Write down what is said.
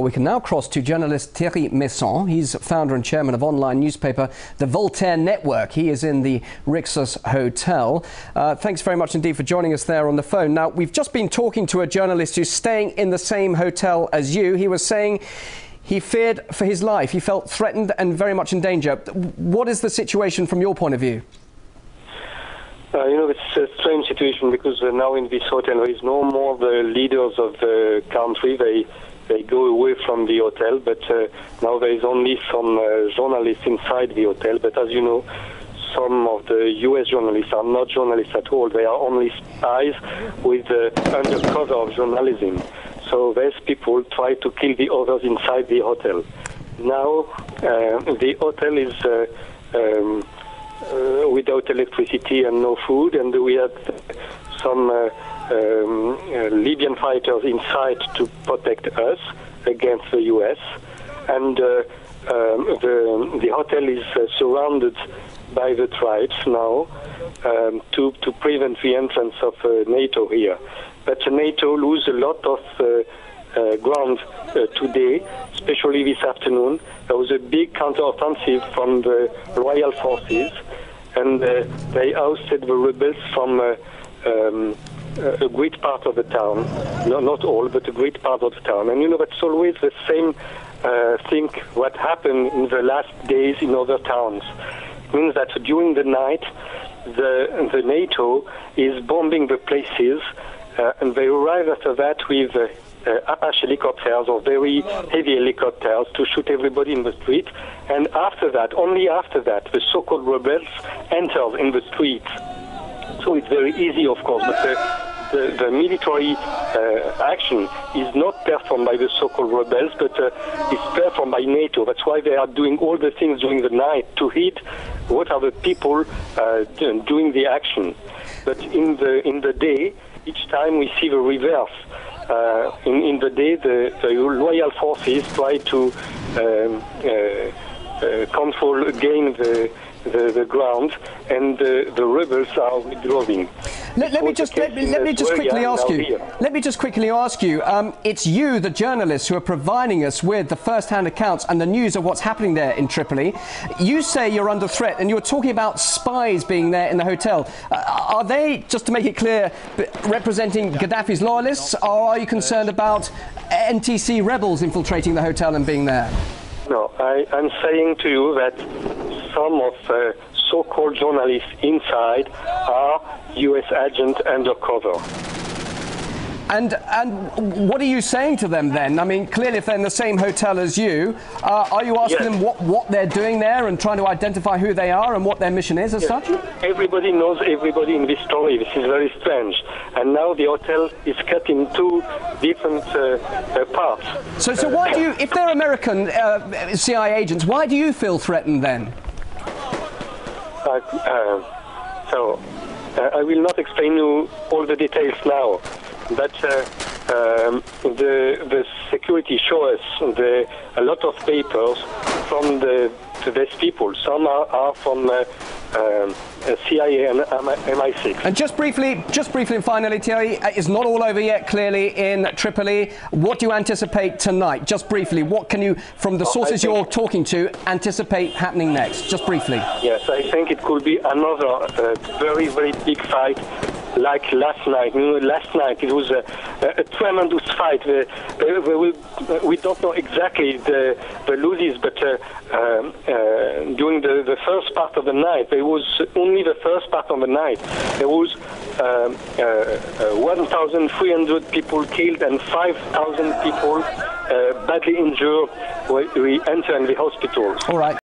We can now cross to journalist Thierry Messon. He's founder and chairman of online newspaper The Voltaire Network. He is in the Rixos Hotel. Thanks very much indeed for joining us there on the phone. Now, we've just been talking to a journalist who's staying in the same hotel as you. He was saying he feared for his life. He felt threatened and very much in danger. What is the situation from your point of view? It's a strange situation because now in this hotel there is no more the leaders of the country. They go away from the hotel, but now there is only some journalists inside the hotel. But as you know, some of the US journalists are not journalists at all. They are only spies with undercover of journalism. So these people try to kill the others inside the hotel. Now the hotel is without electricity and no food, and we had some Libyan fighters inside to protect us against the US, and the hotel is surrounded by the tribes now to prevent the entrance of NATO here. But NATO lose a lot of ground today, especially this afternoon. There was a big counteroffensive from the royal forces, and they ousted the rebels from a great part of the town. No, not all, but a great part of the town. And that's always the same thing what happened in the last days in other towns. It means that during the night, the NATO is bombing the places, and they arrive after that with Apache helicopters or very heavy helicopters to shoot everybody in the street. And after that, only after that, the so-called rebels enter in the streets. So it's very easy, of course, but the military action is not performed by the so-called rebels, but it's performed by NATO. That's why they are doing all the things during the night to hit what are the people doing the action. But in the day, each time we see the reverse. In the day, the loyal forces try to control again the ground, and the rebels are withdrawing. Let me just quickly ask you. It's you, the journalists, who are providing us with the first-hand accounts and the news of what's happening there in Tripoli. You say you're under threat, and you're talking about spies being there in the hotel. Are they, just to make it clear, representing Gaddafi's loyalists, or are you concerned about NTC rebels infiltrating the hotel and being there? No, I'm saying to you that some of so-called journalists inside are US agents undercover. And what are you saying to them then? I mean, clearly if they're in the same hotel as you, are you asking them what they're doing there and trying to identify who they are and what their mission is as such? Everybody knows everybody in this story. This is very strange. And now the hotel is cut in two different parts. So why do you, if they're American CIA agents, why do you feel threatened then? I will not explain you all the details now, but the security show us a lot of papers from these people. Some are from CIA and MI6. And just briefly and finally, Thierry, it's not all over yet, clearly, in Tripoli. What do you anticipate tonight? Just briefly, what can you, from the sources you're talking to, anticipate happening next? Just briefly. Yes, I think it could be another very, very big fight like last night. Last night it was a tremendous fight. We don't know exactly the losses, but during the first part of the night, there was only the first part of the night. There was 1,300 people killed and 5,000 people badly injured. We enter in the hospitals. All right.